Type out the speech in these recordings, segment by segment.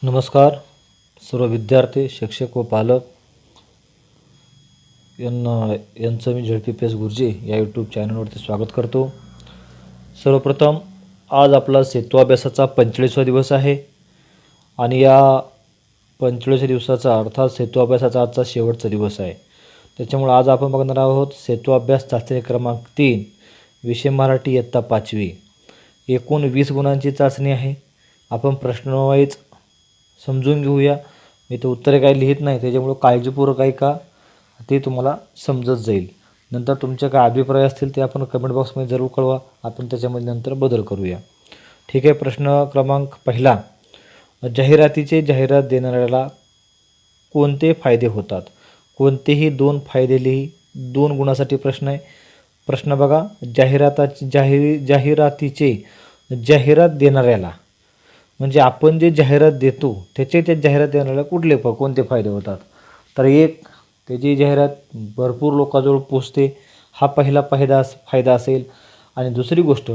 नमस्कार सर्व विद्यार्थी, शिक्षक व पालक यांचं मी झेडपीपीएस गुरुजी या यूट्यूब चॅनलवरती स्वागत करतो. सर्वप्रथम आज आपला सेतू अभ्यासाचा 45वा दिवस आहे आणि या 45व्या दिवसाचा अर्थात सेतू अभ्यासाचा आजचा शेवटचा दिवस आहे. त्याच्यामुळे आज आपण बघणार आहोत सेतू अभ्यास चाचणी क्रमांक 3 विषय मराठी इयत्ता 5वी. एकूण 20 गुणांची चाचणी आहे. आपण प्रश्नवाईज समजून घेऊया. मी तर उत्तरे काही लिहित नाही, त्याच्यामुळे काळजीपूर्वक ऐका, ते तुम्हाला समजत जाईल. नंतर तुमचे काय अभिप्राय असतील ते आपण कमेंट बॉक्समध्ये जरूर कळवा. आपण त्याच्यामध्ये नंतर बदल करूया. ठीक आहे. प्रश्न क्रमांक पहिला, जाहिरात देणाऱ्याला कोणते फायदे होतात? कोणतेही 2 फायदे लिही. 2 गुणासाठी प्रश्न आहे. प्रश्न बघा, जाहिरात देणाऱ्याला म्हणजे आपण जे जाहिरात देतो त्या जाहिरात देणाऱ्याला कोणते फायदे होतात? तर एक, त्याची जाहिरात भरपूर लोकांजवळ पोचते, हा पहिला फायदा असेल. आणि दुसरी गोष्ट,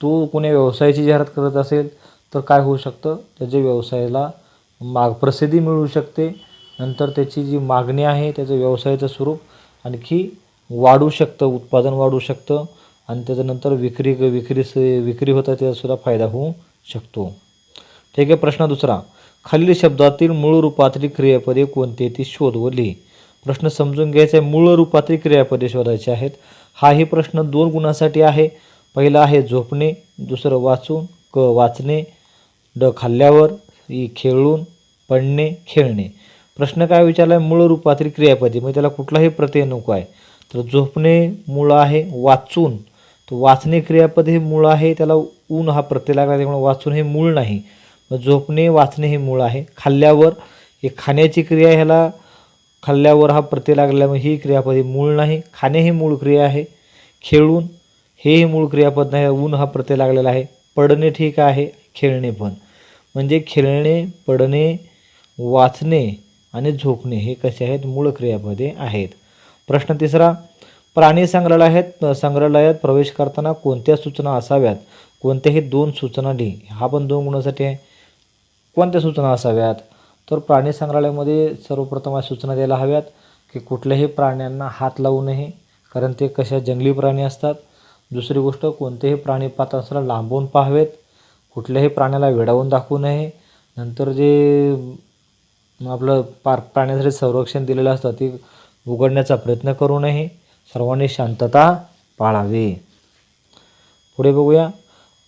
तो कोण्या व्यवसायाची जाहिरात करत असेल तर काय होऊ शकतं, त्याच्या व्यवसायाला प्रसिद्धी मिळू शकते. नंतर त्याची जी मागणी आहे, त्याचं व्यवसायाचं स्वरूप आणखी वाढू शकतं, उत्पादन वाढू शकतं आणि त्याच्यानंतर विक्री होता त्याचासुद्धा फायदा होऊ शकतो. ठीक आहे. प्रश्न दुसरा, खालील शब्दातील मूळ रूपातील क्रियापदे कोणते ती शोध व लिही. प्रश्न समजून घ्यायचा आहे. मूळ रूपातील क्रियापदे शोधायचे आहेत. हाही प्रश्न 2 गुणासाठी आहे. पहिला आहे झोपणे, दुसरं वाचून, वाचणे, खाल्ल्यावर, खेळून, पडणे, खेळणे. प्रश्न काय विचारला आहे? मूळ रूपातील क्रियापदे, म्हणजे त्याला कुठलाही प्रत्यय नको आहे. तर झोपणे मूळ आहे, वाचून, तर वाचणे क्रियापद हे मूळ आहे, त्याला ऊन हा प्रत्यय लागला, त्यामुळे वाचून हे मूळ नाही. झोपणे, वाचणे हे मूळ आहे. खाल्ल्यावर हे खाण्याची क्रिया, ह्याला खाल्ल्यावर हा प्रत्यय लागल्यामुळे ही क्रियापद हे मूळ नाही. खाणे हे मूळ क्रिया आहे. खेळून हे मूळ क्रियापद नाही, ऊन हा प्रत्यय लागलेला आहे. पडणे ठीक आहे, खेळणे पण. म्हणजे खेळणे, पडणे, वाचणे आणि झोपणे हे कसे आहेत? मूळ क्रियापदे आहेत. प्रश्न तिसरा, प्राणी संग्रहालयात प्रवेश करताना कोणत्या सूचना असाव्यात? कोणत्याही 2 सूचना लिही. हा पण 2 गुणासाठी आहे. कोणत्या सूचना असाव्यात? तर प्राणी संग्रहालयामध्ये सर्वप्रथम सूचना द्यायला हव्यात की कुठल्याही प्राण्यांना हात लावू नये, कारण ते जंगली प्राणी असतात. दुसरी गोष्ट, कोणतेही प्राणी पाहत असताना लांबून पाहावेत. कुठल्याही प्राण्याला वेडावून दाखवू नये. नंतर जे आपलं प्राण्यासाठी संरक्षण दिलेलं असतं ते उघडण्याचा प्रयत्न करू नये. सर्वांनी शांतता पाळावी. पुढे बघूया.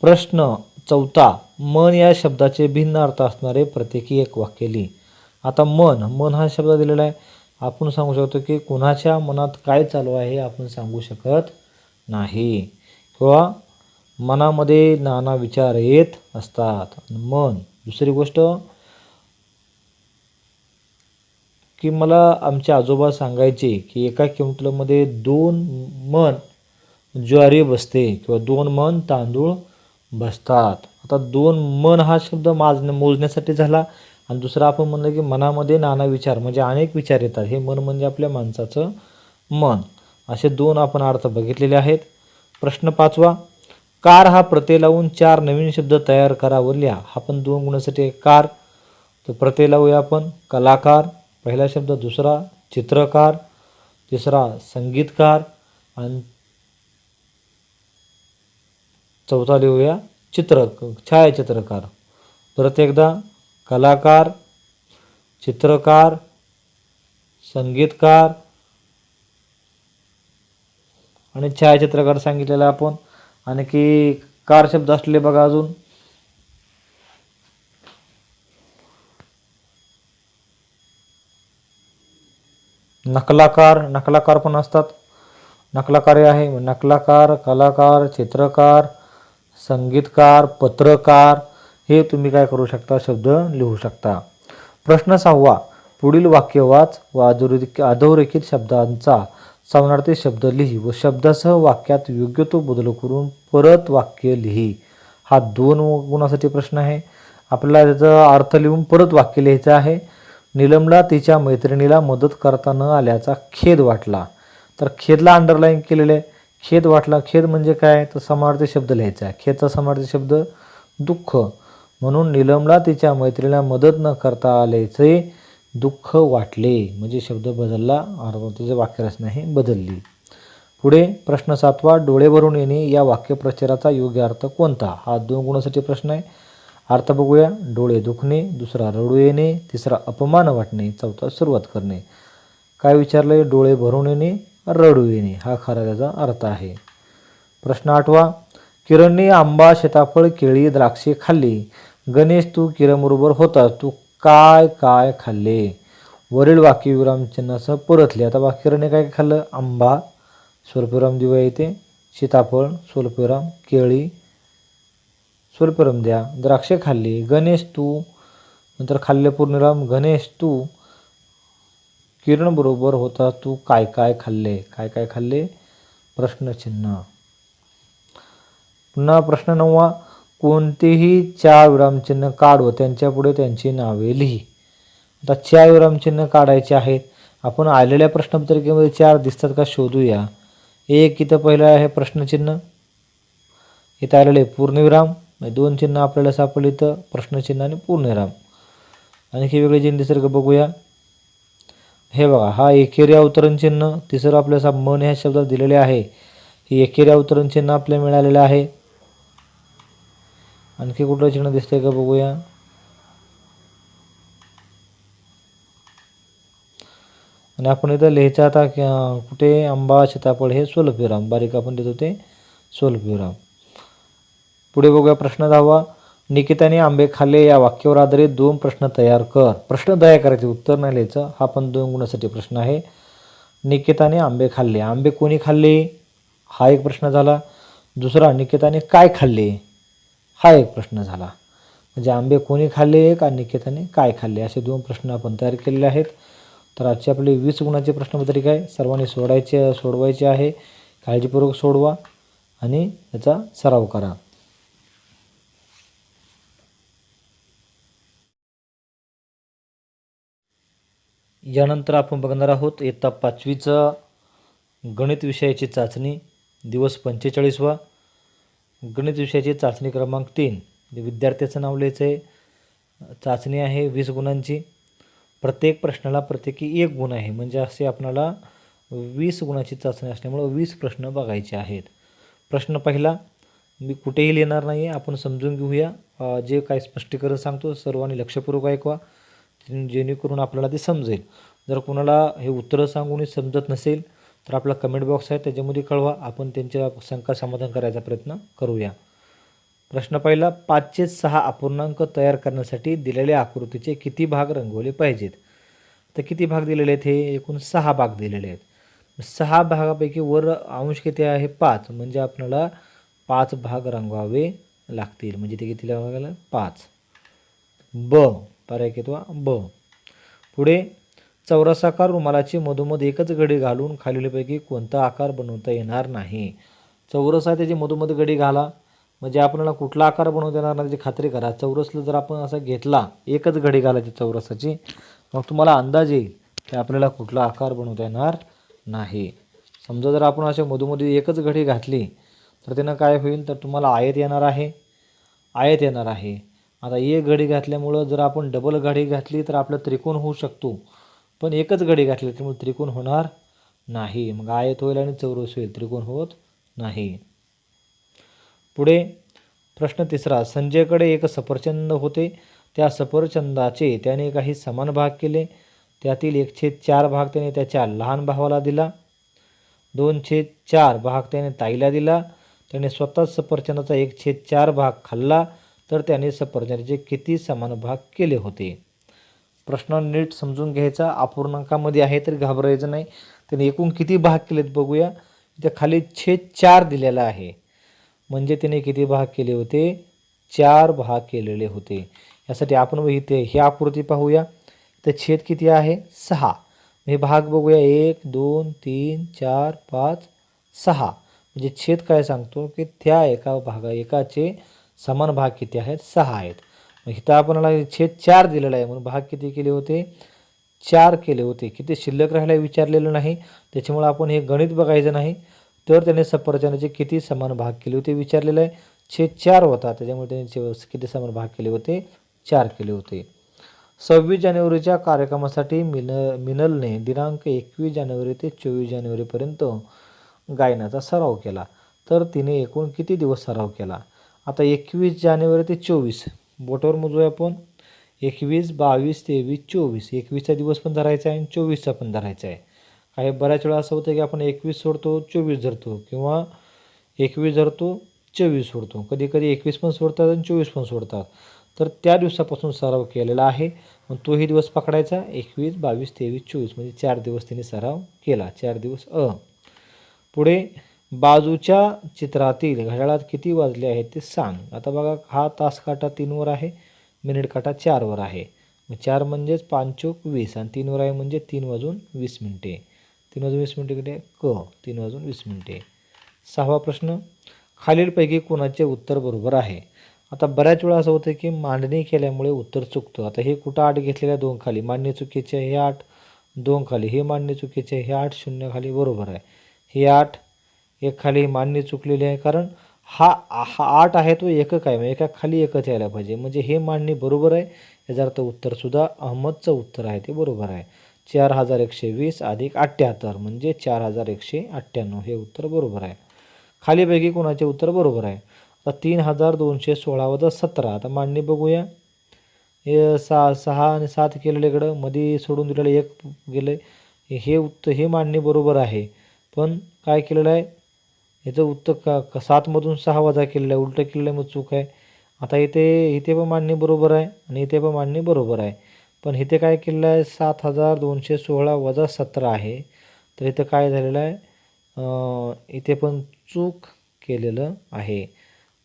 प्रश्न चौथा, मन या शब्दाचे भिन्न अर्थ असणारे प्रत्येकी एक वाक्य लिही. आता मन हा शब्द दिलेला आहे. आपण सांगू शकतो की कुणाच्या मनात काय चालू आहे हे आपण सांगू शकत नाही, किंवा मनामध्ये नाना विचार येत असतात. मन. दुसरी गोष्ट की मला आमचे आजोबा सांगायचे की एका क्विंटलमध्ये 2 मन ज्वारी बसते किंवा 2 मन तांदूळ बसतात. आता 2 मन हा शब्द मोजण्यासाठी झाला. आणि दुसरा आपण म्हणलं की मनामध्ये नाना विचार म्हणजे अनेक विचार येतात. हे मन म्हणजे आपल्या माणसाचं मन. असे 2 आपण अर्थ बघितलेले आहेत. प्रश्न 5वा, कार हा प्रत्यय लावून 4 नवीन शब्द तयार करा व लिहा. हा पण 2 गुणासाठी आहे. कार, तर प्रत्यय लावूया आपण. कलाकार पहिला शब्द, दुसरा चित्रकार, तिसरा संगीतकार आणि चौथा लिहूया छायाचित्रकार. परत एकदा, कलाकार, चित्रकार, संगीतकार आणि छायाचित्रकार सांगितलेला आपण. आणखी कार शब्द असले बघा अजून. नकलाकार पण असतात. नकलाकार आहे. नकलाकार, कलाकार, चित्रकार, संगीतकार, पत्रकार हे तुम्ही काय करू शकता? शब्द लिहू शकता. प्रश्न 6वा, पुढील वाक्य वाच व अधोरेखित शब्दांचा समानार्थी शब्द लिही व शब्दासह वाक्यात योग्य तो बदल करून परत वाक्य लिही. हा 2 गुणासाठी प्रश्न आहे. आपल्याला त्याचा अर्थ लिहून परत वाक्य लिहायचं आहे. नीलमला तिच्या मैत्रिणीला मदत करता न आल्याचा खेद वाटला. तर खेदला अंडरलाईन केलेले आहे. खेद वाटला, खेद म्हणजे काय? तर समानार्थी शब्द लिहायचा आहे. खेदचा समानार्थी शब्द दुःख. म्हणून नीलमला तिच्या मैत्रिणीला मदत न करता आल्याचे दुःख वाटले. म्हणजे शब्द बदलला, तिचे वाक्यरचना ही बदलली. पुढे प्रश्न 7वा, डोळे भरून येणे या वाक्यप्रचाराचा योग्य अर्थ कोणता? हा 2 गुणासाठी प्रश्न आहे. अर्थ बघूया. डोळे दुखणे, दुसरा रडू येणे, तिसरा अपमान वाटणे, चौथा सुरुवात करणे. काय विचारले? डोळे भरून येणे, रडू येणे हा खरा त्याचा अर्थ आहे. प्रश्न 8वा, किरणने आंबा, सीताफळ, केळी, द्राक्षे खाल्ली. गणेश, तू किरणबरोबर होतास, तू काय काय खाल्ले? वरील वाक्य विरामचिन्हासह परतले. आता किरणने काय खाल्लं? आंबा, स्वल्पविराम दिवा येते, सीताफळ, स्वल्पविराम, केळी, स्वल्पविराम द्या, द्राक्षे खाल्ली. गणेश, तू, नंतर खाल्ले पूर्णविराम. गणेश, तू किरण बरोबर होता, तू काय काय खाल्ले? काय काय खाल्ले? प्रश्नचिन्ह. पुन्हा प्रश्न 9वा, कोणतेही 4 विरामचिन्ह काढ व त्यांच्या पुढे त्यांची नावे लिही. आता 4 विरामचिन्ह काढायचे आहेत. आपण आलेल्या प्रश्नपत्रिकेमध्ये 4 दिसतात का शोधूया. एक इथं पहिलं आहे प्रश्नचिन्ह, इथं आलेले पूर्णविराम, 2 चिन्ह आपल्याला सापडले इथं, प्रश्नचिन्ह आणि पूर्णविराम. आणखी वेगळे चिन्ह दिसतात का बघूया. हे बघा, हा एकेरी अवतरण चिन्ह, तिसरं आपल्याला मन ह्या शब्दात दिलेले आहे. हे एकेरी अवतरण चिन्ह आपल्याला मिळालेलं आहे. आणखी कुठलं चिन्ह दिसतंय का बघूया. आणि आपण इथं लिहायचं आता कुठे आंबा, सीताफळ हे स्वल्पविराम, बारीक आपण देतो ते स्वल्पविराम. पुढे बघूया प्रश्न 10वा, निकिताने आंबे खाल्ले या वाक्यावर आधारित 2 प्रश्न तयार कर. प्रश्न तयार करायचे, उत्तर नाही लिहायचं. हा पण 2 गुणासाठी प्रश्न आहे. निकिताने आंबे खाल्ले, आंबे कोणी खाल्ले हा एक प्रश्न झाला. दुसरा, निकिताने काय खाल्ले हा एक प्रश्न झाला. म्हणजे आंबे कोणी खाल्ले का निकिताने काय खाल्ले असे 2 प्रश्न आपण तयार केलेले आहेत. तर आजची आपली 20 गुणाची प्रश्नपत्रिका आहे. सर्वांनी सोडवायचे आहे. काळजीपूर्वक सोडवा आणि याचा सराव करा. यानंतर आपण बघणार आहोत इयत्ता 5वीचं गणित विषयाची चाचणी, दिवस 45वा. गणित विषयाची चाचणी क्रमांक 3. विद्यार्थ्याचं नाव लिहायचं आहे. चाचणी आहे 20 गुणांची. प्रत्येक प्रश्नाला प्रत्येकी 1 गुण आहे. म्हणजे असे आपल्याला 20 गुणाची चाचणी असल्यामुळे 20 प्रश्न बघायचे आहेत. प्रश्न पहिला मी कुठेही लिहिणार नाही आहे, आपण समजून घेऊया. जे काय स्पष्टीकरण सांगतो सर्वांनी लक्षपूर्वक ऐकवा, जेणेकरून आपल्याला ते समजेल. जर कोणाला हे उत्तरं सांगून समजत नसेल तर आपला कमेंट बॉक्स आहे त्याच्यामध्ये कळवा, आपण त्यांच्या शंका समाधान करायचा प्रयत्न करूया. प्रश्न पहिला, 5/6 अपूर्णांक तयार करण्यासाठी दिलेल्या आकृतीचे किती भाग रंगवले पाहिजेत? तर किती भाग दिलेले आहेत? हे एकूण 6 भाग दिलेले आहेत. 6 भागापैकी वर अंश किती आहे? 5. म्हणजे आपल्याला 5 भाग रंगवावे लागतील. म्हणजे ते किती लागले? 5. ब पर्याय कितवा? ब. पुढे, चौरसाकार रुमालाची मधोमध एकच घडी घालून खालीलपैकी कोणता आकार बनवता येणार नाही? चौरस आहे त्याची मधोमध घडी घाला, म्हणजे आपल्याला कुठला आकार बनवता येणार नाही त्याची खात्री करा. चौरसला जर आपण असा घेतला, एकच घडी घालायची चौरसाची, मग तुम्हाला अंदाज येईल की आपल्याला कुठला आकार बनवता येणार नाही. समजा जर आपण अशा मधोमधी एकच घडी घातली तर त्यानं काय होईल? तर तुम्हाला आयत येणार आहे. आता एक घडी घातल्यामुळं जर आपण डबल घडी घातली तर आपलं त्रिकोण होऊ शकतो, पण एकच घडी घातली त्यामुळे त्रिकोण होणार नाही. मग आयत होईल आणि चौरस होईल, त्रिकोण होत नाही. पुढे प्रश्न 3. संजयकडे एक सफरचंद होते. त्या सफरचंदाचे त्याने काही समान भाग केले. त्यातील 1/4 भाग त्याने त्याच्या लहान भावाला दिला. 2/4 भाग त्याने ताईला दिला. त्याने स्वतः सफरचंदाचा 1/4 भाग खाल्ला. तर त्याने सफरचंदाचे किती समान भाग केले होते? प्रश्न नीट समजून घ्यायचा. अपूर्णांकामध्ये आहे तर घाबरायचं नाही. त्याने एकूण किती भाग केलेत बघूया. इथे खाली 4 दिलेला आहे, म्हणजे त्याने किती भाग केले होते? 4 भाग केलेले होते. यासाठी आपण इथे ही आकृती पाहूया. तर छेद किती आहे? 6. हे भाग बघूया. 1 2 3 4 5 6. म्हणजे छेद काय सांगतो की त्या एकाचे समान भाग किती आहेत? 6 आहेत. मग इथं आपल्याला छेद 4 दिलेला आहे, म्हणून भाग किती केले होते? 4 केले होते. किती शिल्लक राहायला विचारलेलं नाही, त्याच्यामुळे आपण हे गणित बघायचं नाही. तर त्याने सफरचंदाचे किती समान भाग केले होते विचारलेलं आहे. 4 होता, त्याच्यामुळे त्यांनी किती समान भाग केले होते? 4 केले होते. 26 जानेवारीच्या कार्यक्रमासाठी मिनलने दिनांक 21 जानेवारी ते 24 जानेवारीपर्यंत गायनाचा सराव केला. तर तिने एकूण किती दिवस सराव केला? आता 21 जानेवारी ते 24 बोटावर मोजूया आपण. 21, 22, 23, 24. 21चा दिवस पण धरायचा आहे आणि 24चा पण धरायचा आहे. काही बऱ्याच वेळा असं होतं की आपण 21 सोडतो 24 धरतो, किंवा 21 धरतो 24 सोडतो. कधी कधी 21 पण सोडतात आणि 24 पण सोडतात. तर त्या दिवसापासून सराव केलेला आहे. मग तोही दिवस पकडायचा. 21, 22, 23, 24 म्हणजे 4 दिवस तिने सराव केला. 4 दिवस पुढे बाजूच्या चित्रातील घड्याळात किती वाजले आहेत ते सांग. आता बघा, हा तास काटा 3 वर आहे, मिनिट काटा 4 वर आहे. मग 4 म्हणजेच 5 चोक 20 आणि 3 वर आहे म्हणजे 3 वाजून 20 मिनिटे. 3 वाजून 20 मिनिटे किती? 3 वाजून 20 मिनिटे. 6वा प्रश्न, खालीलपैकी कोणाचे उत्तर बरोबर आहे? आता बऱ्याच वेळा असं होतं की मांडणी केल्यामुळे उत्तर चुकतं. आता हे कुठं 8 घेतलेल्या 2 खाली, मांडणी चुकीचे आहे, हे 8 2 खाली, हे मांडणी चुकीचे आहे, हे 8 0 खाली, बरोबर आहे. हे 8 1 खाली मांडणी चुकलेली आहे, कारण हा 8 आहे तो एकक आहे, एका खाली एकच यायला पाहिजे, म्हणजे हे मांडणी बरोबर आहे. याचा अर्थ उत्तरसुद्धा अहमदचं उत्तर आहे ते बरोबर आहे. 4120 अधिक 78 म्हणजे 4198 हे उत्तर बरोबर आहे. खालीपैकी कोणाचे उत्तर बरोबर आहे? आता 3216 वजा 17. आता मांडणी बघूया. हे 6 आणि 7 केलेलं इकडं, मध्ये सोडून दिलेलं 1 गेलं. हे मांडणी बरोबर आहे, पण काय केलेलं आहे, याचं उत्तर 7मधून 6 वजा केलेलं आहे, उलटं केलेलं आहे, मग चूक आहे. आता इथे पण मांडणी बरोबर आहे आणि इथे पण मांडणी बरोबर आहे, पण इथे काय केलेलं आहे, 7216 वजा 17 आहे. तर इथं काय झालेलं आहे, इथे पण चूक केलेलं आहे.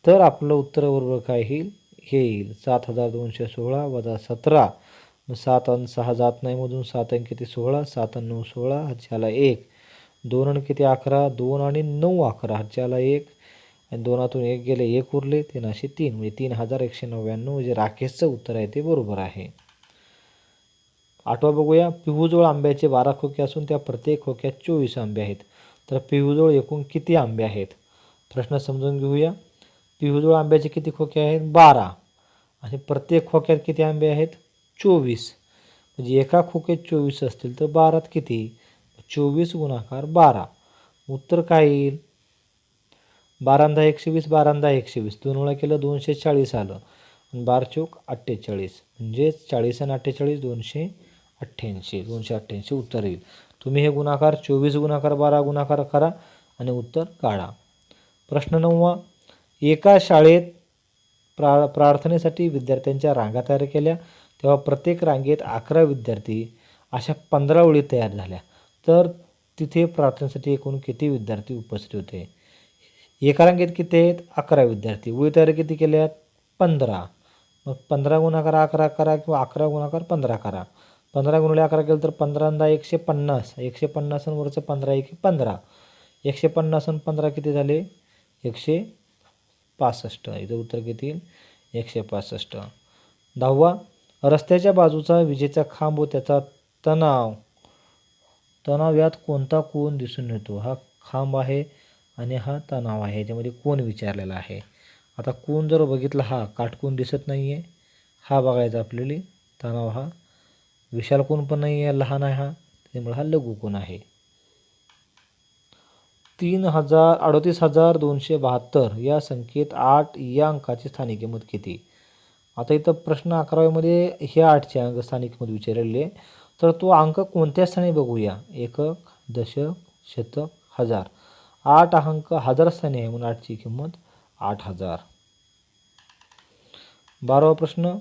तर आपलं उत्तर बरोबर काय येईल? हे येईल 7216 वजा 17. मग 7 आणि 6 जात नाही मधून, 7 आणि किती 16, 7 आणि 9 16, ह्याच्याला 1. 2 आणि किती 11, 2 आणि 9 11, ह्याच्याला 1 आणि 2तून 1 गेले, 1 उरले, 3 असे 3 म्हणजे 3199 म्हणजे राकेशचं उत्तर आहे ते बरोबर आहे. 8वा बघूया. पिहूजवळ आंब्याचे 12 खोके असून त्या प्रत्येक खोक्यात 24 आंबे आहेत. तर पिहूजवळ एकूण किती आंबे आहेत? प्रश्न समजून घेऊया. पिहूजवळ आंब्याचे किती खोके आहेत? 12. आणि प्रत्येक खोक्यात किती आंबे आहेत? 24. म्हणजे एका खोक्यात 24 असतील तर 12त किती? 24 गुणाकार 12. उत्तर काय येईल? 12 120, 12 120, 2 वेळा केलं 240 आलं आणि 12 चोक 48 म्हणजे 40 आणि 48 288 उत्तर येईल. तुम्ही हे गुणाकार 24 गुणाकार 12 गुणाकार करा आणि उत्तर काढा. प्रश्न 9वा. एका शाळेत प्रार्थनेसाठी विद्यार्थ्यांच्या रांगा तयार केल्या, तेव्हा प्रत्येक रांगेत 11 विद्यार्थी अशा 15 ओळी तयार झाल्या. तर तिथे प्रार्थनेसाठी एकूण किती विद्यार्थी उपस्थित होते? एका रांगेत किती आहेत? 11 विद्यार्थी. ओळी तयार किती केल्यात? 15. मग 15 गुणाकार 11 करा किंवा 11 गुणाकार 15 करा. 15 गुणिले 11 केलं तर 15 150. 150 आणि वरचं 15 1 15. 150 आणि 15 किती झाले? 165. इथं उत्तर किती येईल? 165. 10वा. रस्त्याच्या बाजूचा विजेचा खांब व त्याचा तणाव यात कोणता कोन दिसून येतो? हा खांब आहे आणि हा तणाव आहे, याच्यामध्ये कोण विचारलेला आहे. आता कोण जर बघितला, हा काटकोन दिसत नाही आहे, हा बघायचा आपल्याला. तणाव हा विशाल कोण पण नाही आहे, लहान आहे हा, त्यामुळे हा लघु कोन आहे. 3,38,272 या संख्येत 8 या अंकाची स्थानिक किंमत किती? आता इथं प्रश्न 11मध्ये हे 8चे अंक स्थानिक किंमत विचारलेली आहे. तर तो अंक कोणत्या स्थानी बघूया. एकक, दशक, शतक, हजार. 8 अंक हजार स्थानी आहे म्हणून 8ची किंमत 8000. 12वा प्रश्न.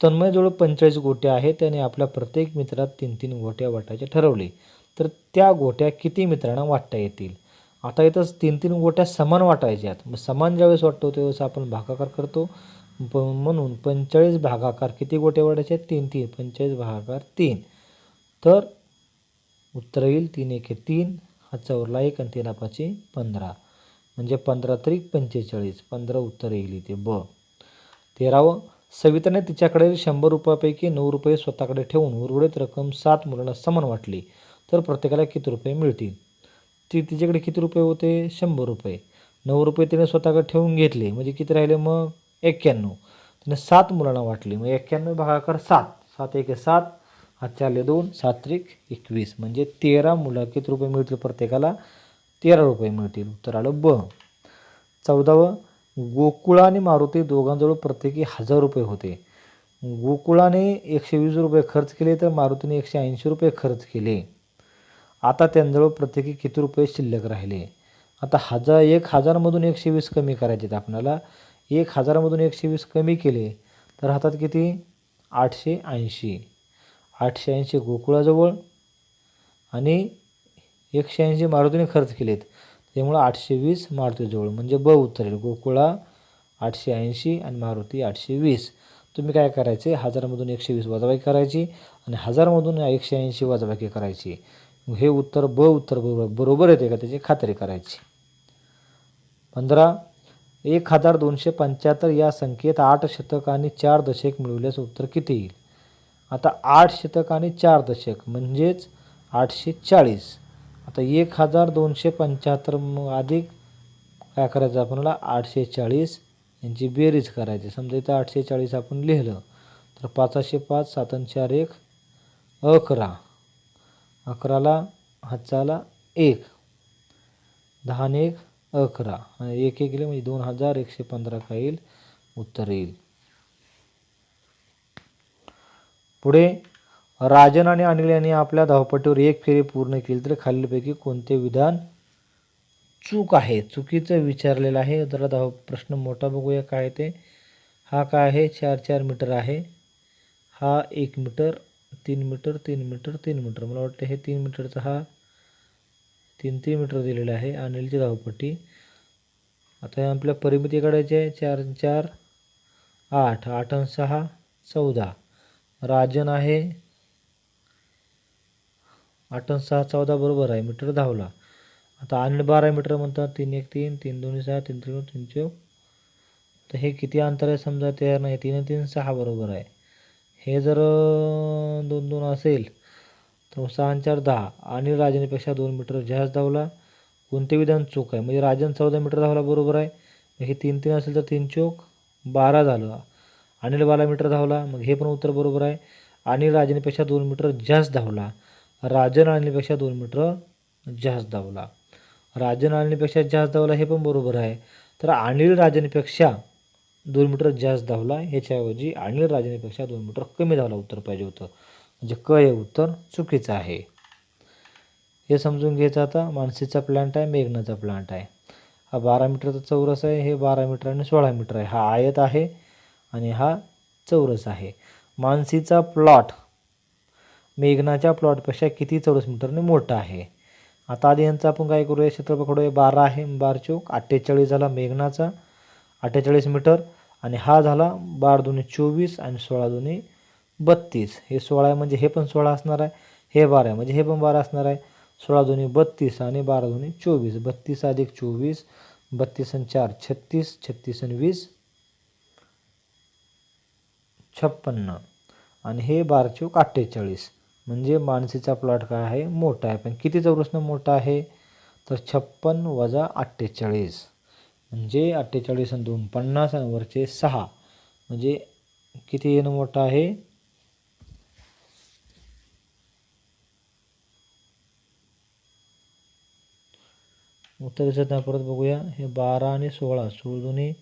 तन्मयजवळ 45 गोट्या आहेत, त्याने आपल्या प्रत्येक मित्रात 3-3 गोट्या वाटायचे ठरवले. तर त्या गोट्या किती मित्रांना वाटता येतील? आता इथंच 3-3 गोट्या समान वाटायच्यात. मग समान ज्यावेळेस वाटतो त्यावेळेस आपण भागाकार करतो. म्हणून 45 भागाकार किती गोट्या वाटायच्या? 3-3. 45 भागाकार 3. तर उत्तर येईल 3 1 3, हातचा उरला 1 आणि 3 5 15 म्हणजे 15 त्रिक 45. 15 उत्तर येईल इथे ब. 13वा. सविताने तिच्याकडे 100 रुपयापैकी 9 रुपये स्वतःकडे ठेवून उर्वरित रक्कम 7 मुलांना समान वाटली, तर प्रत्येकाला किती रुपये मिळतील? तिच्याकडे किती रुपये होते? 100 रुपये. ₹9 त्याने स्वतःकडे ठेवून घेतले, म्हणजे किती राहिले मग 91. त्याने 7 मुलांना वाटले, मग 91 भागाकार 7, 7 1 7, 7 4 2, 7 3 21, म्हणजे 13 मुलं किती रुपये मिळतील प्रत्येकाला? ₹13 मिळतील. उत्तर आलं ब. 14वं, गोकुळा आणि मारुती दोघांजवळ प्रत्येकी ₹1000 होते. गोकुळाने ₹120 खर्च केले तर मारुतीने ₹180 खर्च केले. आता त्यांच्याजवळ प्रत्येकी किती रुपये शिल्लक राहिले? आता 1000मधून 120 कमी करायचे आहेत आपल्याला. 1000मधून 120 कमी केले तर हातात किती? 880. 880 गोकुळाजवळ आणि 180 मारुतीने खर्च केलेत, त्यामुळं 820 मारुतीजवळ, म्हणजे ब उत्तर येईल. गोकुळा 880 आणि मारुती 820. तुम्ही काय करायचे? 1000मधून 120 वजाबाकी करायची आणि 1000मधून 180 वजाबाकी करायची. हे उत्तर ब उत्तर बरोबर येते का त्याची खात्री करायची. 15, 1275 या संख्येत 8 शतक आणि 4 दशक मिळवल्यास उत्तर किती येईल? आता 8 शतक आणि 4 दशक म्हणजेच 840. आता 1275 अधिक काय करायचं आपल्याला? 840 यांची बेरीज करायची. समजा इथं 840 आपण लिहिलं तर 5 5, 7 4 1 11. 11ला हातचाला 1, 10 आणि 1 11 आणि 1 1 गेले म्हणजे 2115 काय येईल? उत्तर येईल. पुढे, राजन आणि अनिल यांनी आपल्या धावपट्टीवर एक फेरी पूर्ण केली तर खालीलपैकी कोणते विधान चूक आहे? चुकीचं विचारलेलं आहे. जरा प्रश्न मोठा बघूया काय ते. हा काय आहे? 4 4 मीटर आहे. हा 1 मीटर, 3 मीटर, 3 मीटर, 3 मीटर. मला वाटतं हे 3 मीटरचा हा 3 मीटर दिलेला आहे अनिलची धावपट्टी. आता आपल्या परिमिती काढायची आहे. 4 4 8, 8 आणि 6 14. राजन आहे 8 आणि 6 14 बरोबर आहे, मीटर धावला. आता अनिल 12 मीटर म्हणतात. 3 1 3, 3 2 6, 3 3 3 4. तर हे किती अंतर आहे समजा तयार नाही. 3 3 6 बरोबर आहे. हे जर 2 2 असेल तर 6 आणि 4 10. अनिल राजनपेक्षा 2 मीटर जास्त धावला. कोणते विधान चूक आहे? म्हणजे राजन 14 मीटर धावला बरोबर आहे. हे 3 3 असेल तर 3 चौक 12 झालं. अनिल 12 मीटर धावला, मग हे पण उत्तर बरोबर आहे. अनिल राजनपेक्षा 2 मीटर जास्त धावला. राजन अनिलपेक्षा 2 मीटर जास्त धावला. राजन अनिलपेक्षा जास्त धावला हे पण बरोबर आहे. तर अनिल राजनपेक्षा 2 मीटर जास्त धावला, ह्याच्याऐवजी अनिल राजनपेक्षा 2 मीटर कमी धावला उत्तर पाहिजे होतं. म्हणजे क हे उत्तर चुकीचं आहे. हे समजून घ्यायचं. आता मानसीचा प्लांट आहे, मेघनाचा प्लांट आहे. हा 12 मीटरचा चौरस आहे. हे 12 मीटर आणि 16 मीटर आहे. हा आयत आहे आणि हा चौरस आहे. मानसीचा प्लॉट मेघनाच्या प्लॉटपेक्षा किती चौरस मीटरने मोठा आहे? आता आधी यांचं आपण काय करूया? क्षेत्रफळ काढूया. 12 आहे, 12 चौक 48 झाला मेघनाचा, 48 मीटर. आणि हा झाला 12 दुनी 24 आणि 16 दुनी 32. हे 16 आहे म्हणजे हे पण 16 असणार आहे. हे 12 आहे म्हणजे हे पण 12 असणार आहे. 16 दुनी 32 आणि 12 दुनी 24. 32 अधिक 24, 32 आणि 4 36, 36 आणि 20 56 आणि हे 12 चौक 48. म्हणजे मानसीचा प्लॉट काय आहे? मोठा आहे. पण किती चौरसनं मोठा आहे? तर 56 वजा 48 म्हणजे 48 आणि 2 50 आणि वरचे 6 म्हणजे किती येणं मोठं आहे? उत्तर दिसत नाही. परत बघूया. हे 12 आणि 16, 16 दोन्ही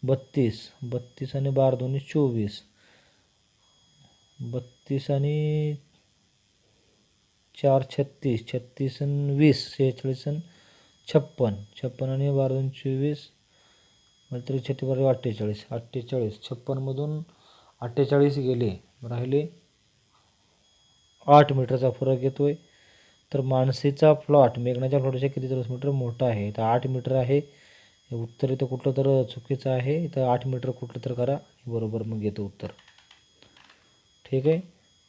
32, 32 आणि 12 दोन्ही 24, 32 आणि 4 36, 36 आणि 20 46 आणि 56, 56 आणि 12 दोन्ही 24 म्हणजे 36 48, 48 56मधून 48 गेले, राहिले 8 मीटरचा फरक येतोय. तर मानसीचा प्लॉट मेघनाच्या प्लॉटपेक्षा किती चौरस मीटर मोठा आहे? तर 8 मीटर आहे. हे उत्तर इथं कुठलं तर चुकीचं आहे. इथं 8 मीटर कुठलं तर करा, बरोबर मग येतं उत्तर. ठीक आहे.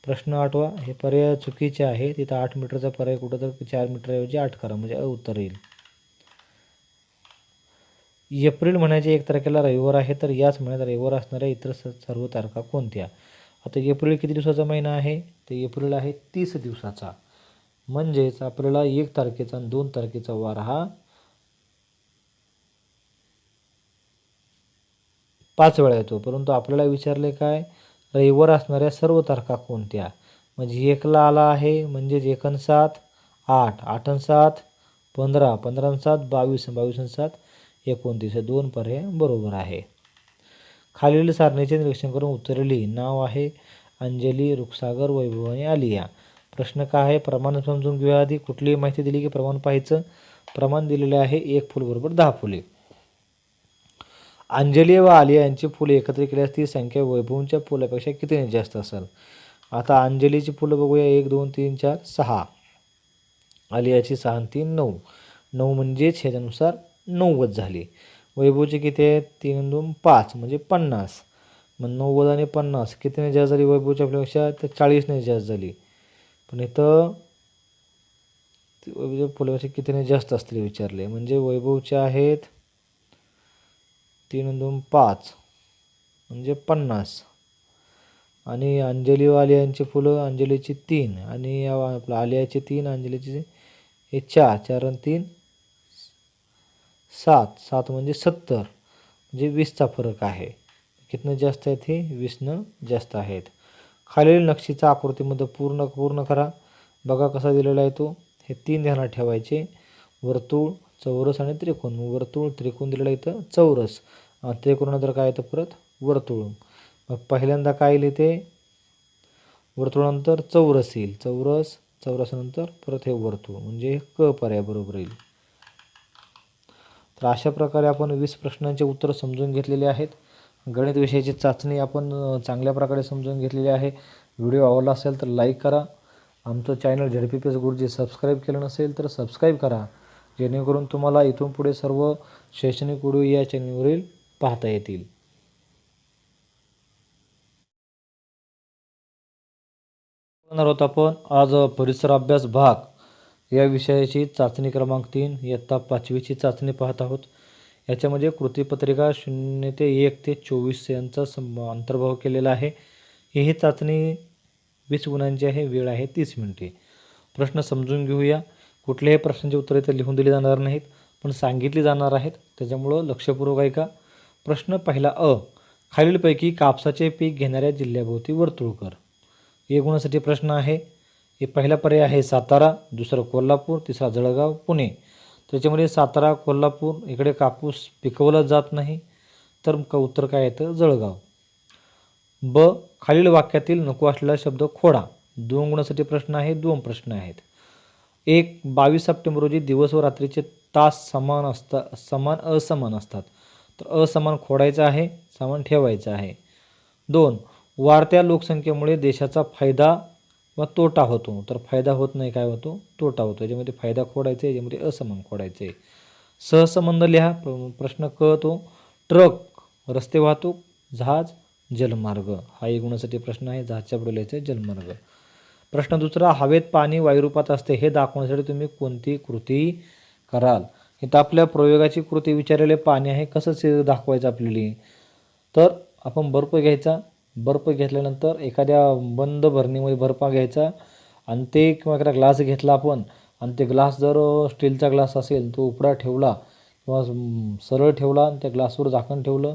प्रश्न 8वा. हे पर्याय चुकीचे आहे. तिथं 8 मीटरचा पर्याय कुठं तर 4 मीटरऐवजी 8 करा म्हणजे उत्तर येईल. एप्रिल महिन्याच्या 1 तारखेला रविवार आहे, तर याच महिन्यात रविवार असणाऱ्या इतर सर्व तारखा कोणत्या? आता एप्रिल किती दिवसाचा महिना आहे? तर एप्रिल आहे 30 दिवसाचा. म्हणजेच आपल्याला 1 तारखेचा आणि 2 तारखेचा वार हा 5 वेळा येतो, परंतु आपल्याला विचारले काय, रविवार असणाऱ्या सर्व तारखा कोणत्या. म्हणजे 1ला आला आहे म्हणजेच 1 आणि 7 8, 8 आणि 7 15, 15 आणि 7 22, 22 आणि 7 29 हे 2 पर्याय बरोबर आहे. खालील सारणीचे निरीक्षण करून उत्तरे लिही. नाव आहे अंजली, रुखसागर, वैभव आणि आलिया. प्रश्न काय आहे, प्रमाण समजून घेऊया आधी. कुठलीही माहिती दिली की प्रमाण पाहायचं. प्रमाण दिलेले आहे 1 फूल बरोबर 10 फुले. अंजली व आलिया यांची फुले एकत्र केल्यास ती संख्या वैभवच्या फुलापेक्षा किती जास्त असेल. आता अंजलीची फुलं बघूया, 1 2 3 4 6, आलियाची 6 आणि 3 9, 9 म्हणजेच ह्याच्यानुसार 90 झाली. वैभवचे किती आहेत, 3 आणि 2 5 म्हणजे 50. मग 90 आणि 50 कितीने जास्त झाली वैभवच्या फुलापेक्षा, तर 40ने जास्त झाली. पण इथं वैभवच्या फुलापेक्षा कितीने जास्त असतील विचारले, म्हणजे वैभवचे आहेत 3 आणि 2 5 म्हणजे 50, आणि अंजली व आलियांची फुलं, अंजलीची 3 आणि आपलं आलियाची 3, अंजलीची हे 4, 4 आणि 3 7, 7 म्हणजे 70, म्हणजे 20चा फरक आहे. कितनं जास्त आहेत हे, 20नं जास्त आहेत. खालील नक्षीचा आकृतीमध्ये पूर्ण करा. बघा कसा दिलेला आहे तो. हे 3 ध्यानात ठेवायचे, वर्तुळ, चौरस आणि त्रिकोण. वर्तुळ, त्रिकोण दिलेला इथं चौरस, त्रिकोणानंतर काय येतं परत वर्तुळ. मग पहिल्यांदा काय लिहिते, वर्तुळानंतर चौरस येईल, चौरस, चौरसानंतर परत हे वर्तुळ, म्हणजे क पर्याय बरोबर येईल. तर अशा प्रकारे आपण 20 प्रश्नांचे उत्तर समजून घेतलेले आहेत. गणित विषयाची चाचणी आपण चांगल्या प्रकारे समजून घेतलेली आहे. व्हिडिओ आवडला असेल तर लाईक करा. आमचं चॅनल ZPPS गुरुजी सबस्क्राईब केलं नसेल तर सबस्क्राईब करा, जेणेकरून तुम्हाला इथून पुढे सर्व शैक्षणिक व्हिडिओ या चॅनलवरील पाहता येतील. होत आपण आज परिसर अभ्यास भाग या विषयाची चाचणी क्रमांक 3 इयत्ता 5वीची चाचणी पाहत आहोत. याच्यामध्ये कृतीपत्रिका 0 ते 1 ते 24 यांचा अंतर्भाव केलेला आहे. ही चाचणी 20 गुणांची आहे. वेळ आहे 30 मिनिटे. प्रश्न समजून घेऊया. कुठल्याही प्रश्नांची उत्तरे तर लिहून दिली जाणार नाहीत, पण सांगितली जाणार आहेत, त्याच्यामुळं लक्षपूर्वक ऐका. प्रश्न पहिला अ, खालीलपैकी कापसाचे पीक घेणाऱ्या जिल्ह्याभोवती वर्तुळ कर. 1 गुणासाठी प्रश्न आहे. हे पहिला पर्याय आहे सातारा, दुसरा कोल्हापूर, तिसरा जळगाव, पुणे. त्याच्यामध्ये सातारा, कोल्हापूर इकडे कापूस पिकवला जात नाही, तर उत्तर काय येतं जळगाव. ब, खालील वाक्यातील नको असलेला शब्द खोडा. 2 गुणासाठी प्रश्न आहे. 2 प्रश्न आहेत. 1, 22 सप्टेंबर रोजी दिवस व रात्रीचे तास समान असमान असतात, तर असमान खोडायचं आहे, समान ठेवायचं आहे. 2, वाढत्या लोकसंख्येमुळे देशाचा फायदा व तोटा होतो, तर फायदा होत नाही, काय होतो तोटा होतो. याच्यामध्ये फायदा खोडायचा आहे, याच्यामध्ये असमान खोडायचं आहे. सहसंबंध लिहा. प्रश्न क तो ट्रक, रस्ते वाहतूक, जहाज, जलमार्ग. हा 1 गुणासाठी प्रश्न आहे. जहाजच्या पुढे लिहायचं जलमार्ग. प्रश्न दुसरा, हवेत पाणी वायुरूपात असते हे दाखवण्यासाठी तुम्ही कोणती कृती कराल. इथं आपल्या प्रयोगाची कृती विचारलेले पाणी आहे, कसं दाखवायचं आपल्याला, तर आपण बर्फ घ्यायचा. बर्फ घेतल्यानंतर एखाद्या बंद भरणीमध्ये बर्फा घ्यायचा आणि ते किंवा एखादा ग्लास घेतला आपण, आणि ते ग्लास जर स्टीलचा ग्लास असेल तो उपडा ठेवला किंवा सरळ ठेवला आणि त्या ग्लासवर झाकण ठेवलं,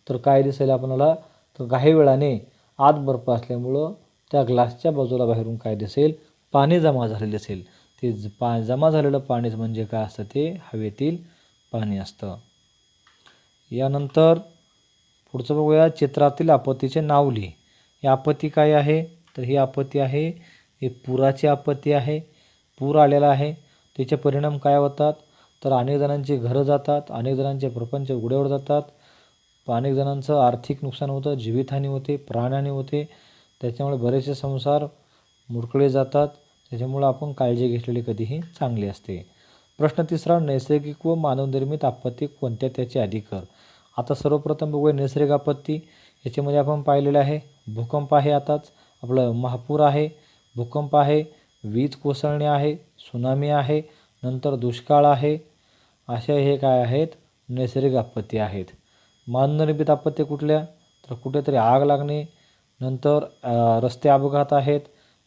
तर काय दिसेल आपल्याला, तर काही वेळाने आत बर्फ असल्यामुळं त्या ग्लासच्या बाजूला बाहेरून काय दिसेल, पाणी जमा झालेलं दिसेल. ते जमा झालेलं पाणीच म्हणजे काय असतं, ते हवेतील पाणी असतं. यानंतर पुढचं बघूया, चित्रातील आपत्तीचे नाव लिही. ही आपत्ती काय आहे, तर ही आपत्ती आहे, ही पुराची आपत्ती आहे. पूर आलेला आहे, त्याचे परिणाम काय होतात, तर अनेक जणांची घरं जातात, अनेक जणांचे प्रपंच उघड्यावर जातात, अनेक जणांचं आर्थिक नुकसान होतं, जीवितहानी होते, प्राणहानी होते. त्याच्यामुळे बरेचसे संसार मुरकळे जातात. त्याच्यामुळं आपण काळजी घेतलेली कधीही चांगली असते. प्रश्न तिसरा, नैसर्गिक व मानवनिर्मित आपत्ती कोणत्या त्याची यादी कर. आता सर्वप्रथम बघूया नैसर्गिक आपत्ती. याच्यामध्ये आपण पाहिलेलं आहे भूकंप आहे, आताच आपलं महापूर आहे, भूकंप आहे, वीज कोसळणे आहे, सुनामी आहे, नंतर दुष्काळ आहे. अशा हे काय आहेत, नैसर्गिक आपत्ती आहेत. मानवनिर्मित आपत्ती कुठल्या, तर कुठेतरी आग लागणे, नंतर रस्ते अपघात आहेत,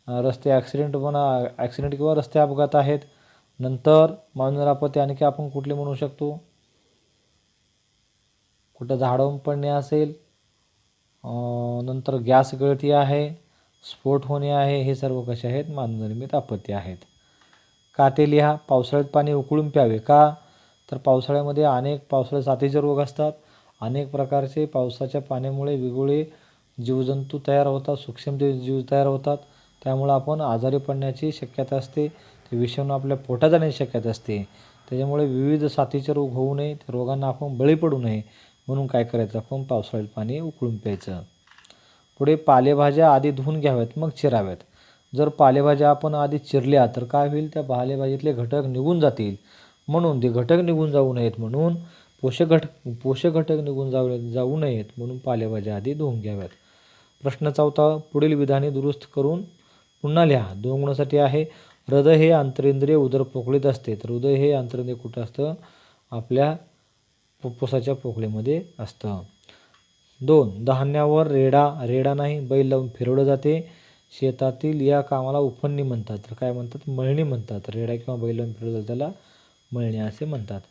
रस्ते ॲक्सिडेंट किंवा रस्ते अपघात आहेत. नंतर मानवनिर्मित आपत्ती आणखी आपण कुठली म्हणू शकतो, कुठं झाडून पडणे असेल, नंतर गॅस गळती आहे, स्फोट होणे आहे, हे सर्व कसे आहेत? मानवनिर्मित आपत्ती आहेत. का ते लिहा. पावसाळ्यात पाणी उकळून प्यावे. का? तर पावसाळ्यामध्ये अनेक पावसाळ्यात साथीचे रोग असतात. अनेक प्रकारचे पावसाच्या पाण्यामुळे वेगवेगळे जीवजंतू तयार होतात, सूक्ष्म जीव तयार होतात. त्यामुळे आपण आजारी पडण्याची शक्यता असते. ते विषाणू आपल्या पोटात जाण्याची शक्यता असते. त्याच्यामुळे विविध साथीचे रोग होऊ नये, त्या रोगांना आपण बळी पडू नये म्हणून काय करायचं? आपण पावसाळ्यात पाणी उकळून प्यायचं. पुढे पालेभाज्या आधी धुवून घ्याव्यात मग चिराव्यात. जर पालेभाज्या आपण आधी चिरल्या तर काय होईल? त्या पालेभाजीतले घटक निघून जातील. म्हणून ते घटक निघून जाऊ नयेत म्हणून पोषक घटक निघून जाऊ नयेत म्हणून पालेभाज्या आधी धुवून घ्याव्यात. प्रश्न 4. पुढील विधाने दुरुस्त करून पुन्हा लिहा. 2 गुणासाठी आहे. हृदय हे आंतरेंद्रिय उदर पोकळीत असते. तर हृदय हे आंतरेंद्रिय कुठं असतं? आपल्या फुफ्फुसाच्या पोकळीमध्ये असतं. 2. धान्यावर रेडा नाही बैल लावून फिरवलं जाते. शेतातील या कामाला उफणणी म्हणतात. तर काय म्हणतात? मळणी म्हणतात. रेडा किंवा बैल लावून फिरवलं जातं त्याला मळणी असे म्हणतात.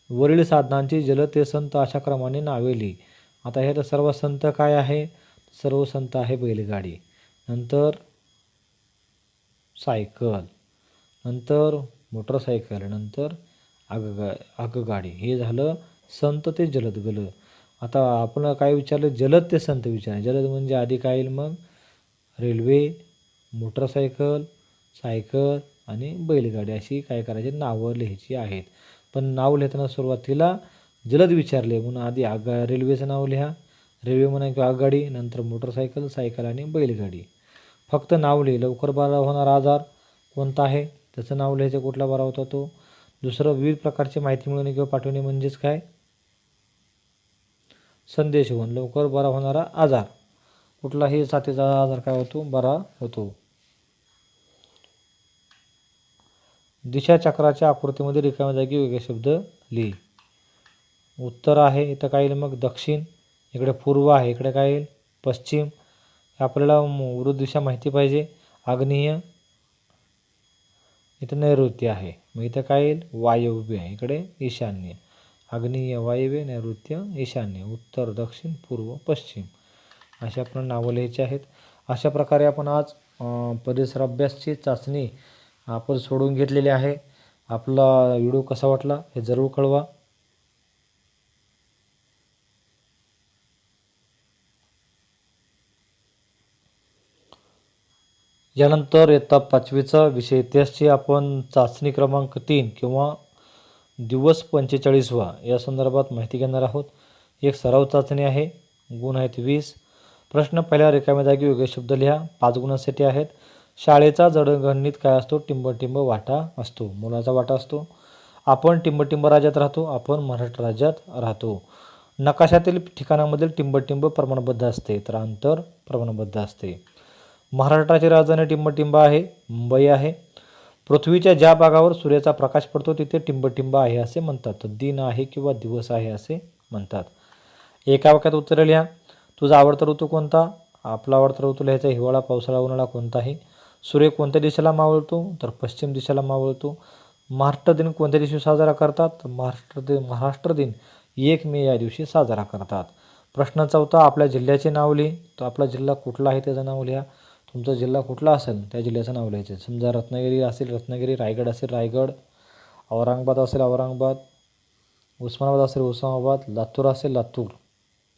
वरील साधनांची जल ते संत अशा क्रमाने नावे लिही. आता हे तर सर्व संत काय आहे? सर्व संत आहे बैलगाडी, नंतर सायकल, नंतर मोटरसायकल, नंतर आगगाडी. हे झालं संत ते जलद गल. आता आपण काय विचारलं? जलद ते संत विचार. जलद म्हणजे आधी काय येईल मग? रेल्वे, मोटरसायकल, सायकल आणि बैलगाडी अशी काय करायची? नावं लिहायची आहेत. पण नाव लिहिताना सुरुवातीला जलद विचारले म्हणून आधी रेल्वेचं नाव लिहा. रेल्वे म्हणा किंवा आगगाडी, नंतर मोटरसायकल, सायकल आणि बैलगाडी. फक्त नाव लिहि. लवकर बरा होणारा आजार कोणता आहे? त्याचं नाव लिहायचं. कुठला बरा होता तो? दुसरं, विविध प्रकारची माहिती मिळवणे किंवा पाठवणे म्हणजेच काय? संदेश होऊन लवकर बरा होणारा आजार. कुठलाही साथीचा आजार काय होतो? बरा होतो. दिशा चक्राच्या आकृतीमध्ये रिकाम्या जागी वेगळे शब्द लिही. उत्तर आहे इथं काय येईल मग? दक्षिण. इकडे पूर्व आहे, इकडे काय येईल? पश्चिम. आपल्याला विरुद्ध दिशा माहिती पाहिजे. आग्नेय, इथं नैऋत्य आहे. मग इथं काय येईल? वायव्य. इकडे ईशान्य. आग्नेय, वायव्य, नैऋत्य, ईशान्य, उत्तर, दक्षिण, पूर्व, पश्चिम अशा आपण नावं लिहायची आहेत. अशा प्रकारे आपण आज परिसर अभ्यासची चाचणी आपण सोडून घेतलेली आहे. आपला व्हिडिओ कसा वाटला हे जरूर कळवा. यानंतर इयत्ता 5वीचा विषय इतिहासची आपण चाचणी क्रमांक 3 किंवा दिवस 45वा या संदर्भात माहिती घेणार आहोत. एक सराव चाचणी आहे. गुण आहेत 20. प्रश्न पहिल्या रिकाम्या जागी वेगळे शब्द लिहा. 5 गुणांसाठी आहेत. शाळेचा जडणघडणीत काय असतो? टिंबटिंब वाटा असतो. मुलाचा वाटा असतो. आपण टिंबटिंब राज्यात राहतो. आपण महाराष्ट्र राज्यात राहतो. नकाशातील ठिकाणामधील टिंबटिंब प्रमाणबद्ध असते तर अंतर प्रमाणबद्ध असते. महाराष्ट्राची राजधानी टिंबटिंब आहे, मुंबई आहे. पृथ्वीच्या ज्या भागावर सूर्याचा प्रकाश पडतो तिथे टिंबटिंब आहे असे म्हणतात. तर दिन आहे किंवा दिवस आहे असे म्हणतात. एका वाक्यात उत्तर लिहा. तुझा आवडता ऋतू कोणता? आपला आवडता ऋतू लिहायचा. हिवाळा, पावसाळा, उन्हाळा कोणताही. सूर्य कोणत्या दिशेला मावळतो? तर पश्चिम दिशेला मावळतो. महाराष्ट्र दिन कोणत्या दिवशी साजरा करतात? तर महाराष्ट्र दिन 1 मे या दिवशी साजरा करतात. प्रश्न 4. आपल्या जिल्ह्याचे नाव लिहि. तर आपला जिल्हा कुठला आहे त्याचं नाव लिहा. तुमचा जिल्हा कुठला असेल त्या जिल्ह्याचं नाव लिहायचं. समजा रत्नागिरी असेल रत्नागिरी, रायगड असेल रायगड, औरंगाबाद असेल औरंगाबाद, उस्मानाबाद असेल उस्मानाबाद, लातूर असेल लातूर,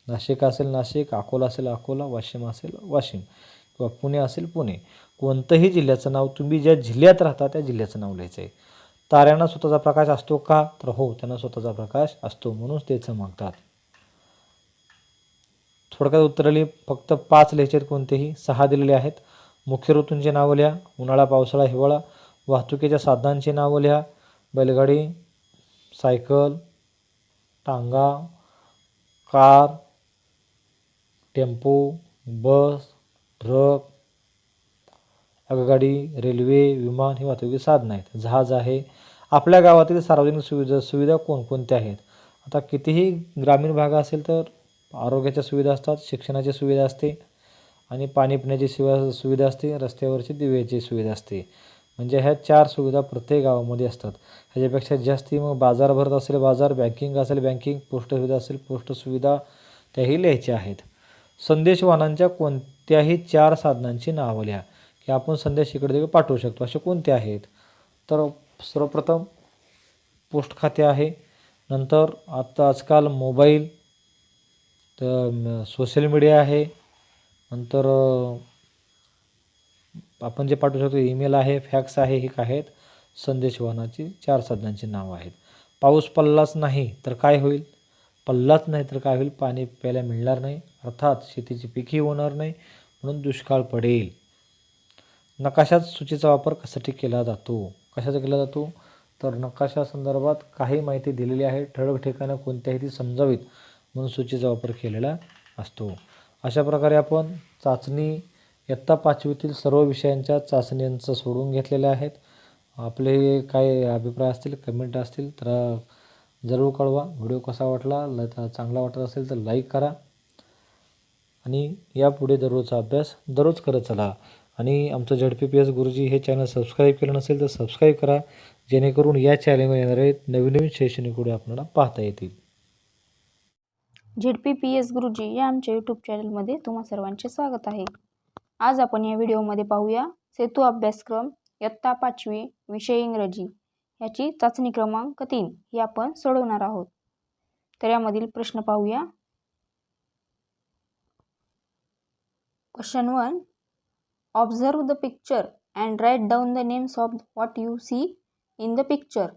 नाशिक असेल नाशिक, अकोला असेल अकोला, वाशिम असेल वाशिम किंवा पुणे असेल पुणे. कोणतंही जिल्ह्याचं नाव तुम्ही ज्या जिल्ह्यात राहता त्या जिल्ह्याचं नाव लिहायचं आहे. ताऱ्यांना स्वतःचा प्रकाश असतो का? तर हो, त्यांना स्वतःचा प्रकाश असतो म्हणून ते चमकतात. थोडक्यात उत्तर लिहि. फक्त 5 लिहायचे आहेत. कोणतेही 6 दिलेले आहेत. मुख्य ऋतूंची नावं लिहा. उन्हाळा, पावसाळा, हिवाळा. वाहतुकीच्या साधनांची नावं लिहा. बैलगाडी, सायकल, टांगा, कार, टेम्पो, बस, ट्रक, आगगाडी, रेल्वे, विमान ही वाहतुकीची साधनं आहेत. जहाज आहे. आपल्या गावातील सार्वजनिक सुविधा कोणकोणत्या आहेत? आता कितीही ग्रामीण भाग असेल तर आरोग्याच्या सुविधा असतात, शिक्षणाची सुविधा असते आणि पाणी पिण्याची सुविधा असते, रस्त्यावरची दिव्याची सुविधा असते. म्हणजे ह्या 4 सुविधा प्रत्येक गावामध्ये असतात. ह्याच्यापेक्षा जास्ती मग बाजार भरत असेल बाजार, बँकिंग असेल बँकिंग, पोस्ट सुविधा असेल पोस्ट सुविधा, त्याही लिहायच्या आहेत. संदेशवाहनांच्या कोणत्याही 4 साधनांची नावं लिहा की आपण संदेश इकडे तिकडे पाठवू शकतो. असे कोणते आहेत? तर सर्वप्रथम पोस्ट खाते आहे. नंतर आजकाल मोबाईल, तर सोशल मीडिया आहे. नंतर आपण जे पाठवू शकतो ईमेल आहे, फॅक्स आहे. हे काय आहेत? संदेशवहनाची 4 साधनांची नावं आहेत. पाऊस पडलाच नाही तर काय होईल? पडलाच नाही तर काय होईल? पाणी प्यायला मिळणार नाही, अर्थात शेतीची पीकही होणार नाही, म्हणून दुष्काळ पडेल. नकाशात सूचीचा वापर कशासाठी केला जातो? कशाचा केला जातो? तर नकाशा संदर्भात काही माहिती दिलेली आहे, ठळक ठिकाणं कोणत्याही ती समजावीत म्हणून सूचीचा वापर केलेला असतो. अशा प्रकारे आपण चाचणी इयत्ता 5वीतील सर्व विषयांच्या चाचण्यांचं सोडून घेतलेल्या आहेत. आपले काय अभिप्राय असतील, कमेंट असतील तर जरूर कळवा. व्हिडिओ कसा वाटला, चांगला वाटत असेल तर लाईक करा आणि यापुढे दररोजचा अभ्यास दररोज करत चला. आणि आमचं ZPPS गुरुजी हे चॅनल सबस्क्राईब केलं नसेल तर सबस्क्राईब करा, जेणेकरून या चॅनलवर येणारे नवीन नवीन शैक्षणिक व्हिडिओ आपल्याला पाहता येतील. ZPPS गुरुजी या आमच्या यूट्यूब चॅनलमध्ये तुम्हा सर्वांचे स्वागत आहे. आज आपण या व्हिडिओमध्ये पाहूया सेतू अभ्यासक्रम इयत्ता 5वी विषय इंग्रजी याची चाचणी क्रमांक 3 ही आपण सोडवणार आहोत. तर यामधील प्रश्न पाहूया. Question 1. Observe the picture and write down the names of what you see in the picture.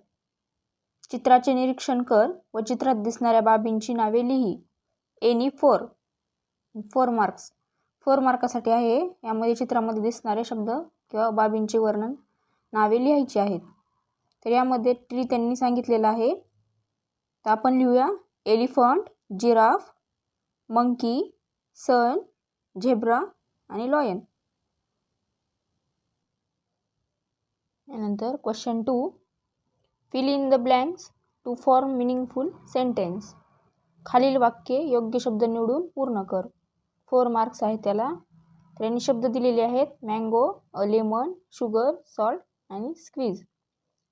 चित्राचे निरीक्षण कर व चित्रात दिसणाऱ्या बाबींची नावे लिही. Any 4 marks. 4 मार्कासाठी आहे. यामध्ये चित्रामध्ये दिसणारे शब्द किंवा बाबींचे वर्णन नावे लिहायची आहेत. तर यामध्ये ट्री त्यांनी सांगितलेलं आहे. तर आपण लिहूया elephant, giraffe, monkey, sun, zebra आणि लॉयन. यानंतर question 2. Fill in the blanks to form meaningful sentence. खालील वाक्ये योग्य शब्द निवडून पूर्ण कर. 4 मार्क्स आहेत त्याला. तर यांनी शब्द दिलेले आहेत मँगो, लेमन, शुगर, सॉल्ट आणि स्क्वीज.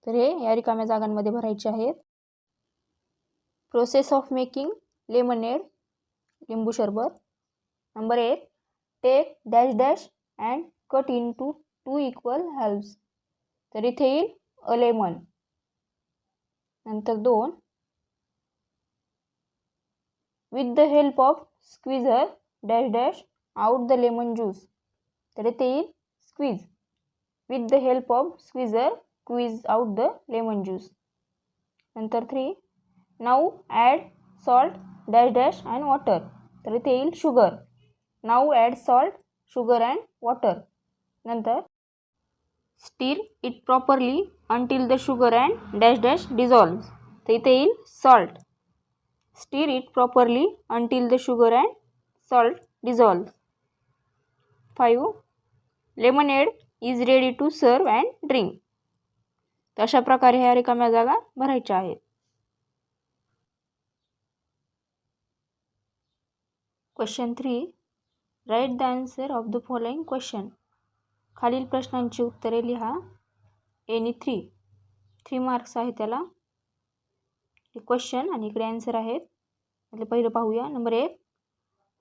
तर हे या रिकाम्या जागांमध्ये भरायचे आहेत. प्रोसेस ऑफ मेकिंग लेमनेड, लिंबू सरबत. Number 1. Take dash dash and cut in to 2 equal halves. तर इथे येईल अ लेमन. नंतर 2. With the help of squeezer dash dash out the lemon juice. तर इथे येईल squeeze. With the help of squeezer squeeze out the lemon juice. नंतर 3. Now add salt dash dash and water. तर इथे येईल sugar. Now add salt, sugar and water. नंतर stir it properly until the sugar and dash dash dissolve. तर इथे येईल salt. Stir it properly until the sugar and salt dissolve. 5. Lemonade is ready to serve and drink. तर अशा प्रकारे ह्या रिकाम्या जागा भरायच्या आहेत. Question 3. Write the answer of the following question. खालील प्रश्नांची उत्तरे लिहा. एनी 3 मार्क्स आहे त्याला. क्वेश्चन आणि इकडे आन्सर आहेत. म्हणजे पहिलं पाहूया. Number 1.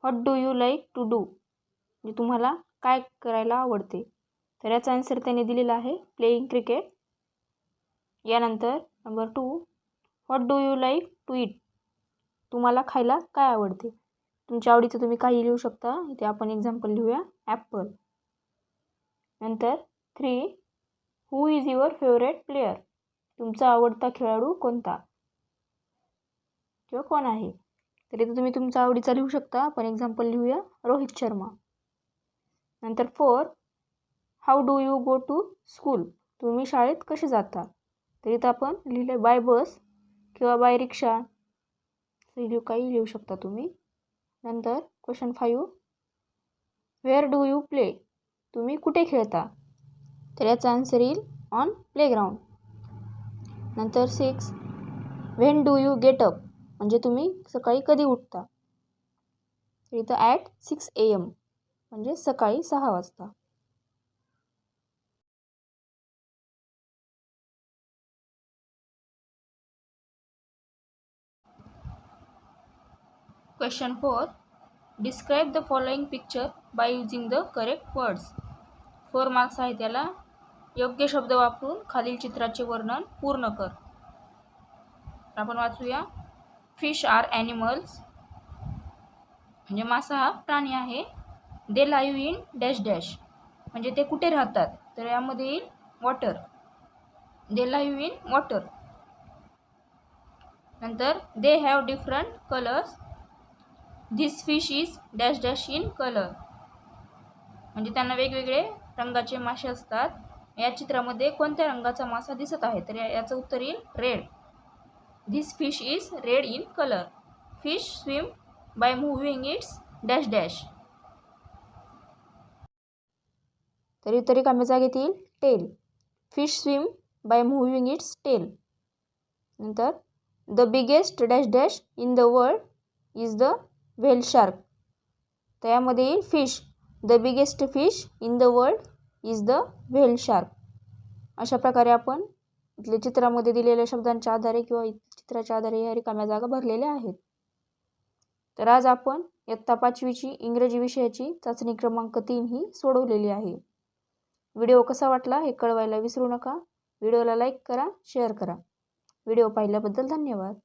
What do you like to do. म्हणजे तुम्हाला काय करायला आवडते. तर याचा आन्सर त्याने दिलेला आहे प्लेइंग क्रिकेट. यानंतर number 2. What do you like to eat. तुम्हाला खायला काय आवडते. तुमच्या आवडीचं तुम्ही काही लिहू शकता. इथे आपण एक्झाम्पल लिहूया ॲपल. नंतर 3. Who is your favourite player. तुमचा आवडता खेळाडू कोणता किंवा कोण आहे. तर इथे तुम्ही तुमचा आवडीचा लिहू शकता. आपण एक्झाम्पल लिहूया रोहित शर्मा. नंतर 4. How do you go to school. तुम्ही शाळेत कसे जाता. तर इथं आपण लिहिलं बाय बस किंवा बाय रिक्षा. काही लिहू शकता तुम्ही. नंतर question 5. Where do you play. तुम्ही कुठे खेळता. तर याचा आन्सर येईल ऑन प्लेग्राऊंड. नंतर 6. When do you get up. म्हणजे तुम्ही सकाळी कधी उठता. तर इथं ॲट 6 AM म्हणजे सकाळी 6 वाजता. Question 4. Describe the following picture by using the correct words. 4 marks आहे त्याला. योग्य शब्द वापरून खालील चित्राचे वर्णन पूर्ण कर. आपण वाचूया. फिश आर ॲनिमल्स, म्हणजे मासा हा प्राणी आहे. They live in dash dash, म्हणजे ते कुठे राहतात, तर यामध्ये येईल water. They live in water. नंतर they have different colours. This fish is dash dash in colour, म्हणजे त्यांना वेगवेगळे रंगाचे मासे असतात. या चित्रामध्ये कोणत्या रंगाचा मासा दिसत आहे, तर याचं उत्तर येईल red. This fish is red in colour. Fish swim by moving its dash dash. तर उत्तरे काम्य जागेत येईल tail. Fish swim by moving its tail. नंतर the biggest dash dash in the world is the whale shark. तर यामध्ये येईल fish. The biggest fish in the world is the whale shark. अशा प्रकारे आपण इथल्या चित्रामध्ये दिलेल्या शब्दांच्या आधारे किंवा चित्राच्या आधारे या रिकाम्या जागा भरलेल्या आहेत. तर आज आपण इयत्ता 5वीची इंग्रजी विषयाची चाचणी क्रमांक 3 ही सोडवलेली आहे. व्हिडिओ कसा वाटला हे कळवायला विसरू नका. व्हिडिओला लाईक करा, शेअर करा. व्हिडिओ पाहिल्याबद्दल धन्यवाद.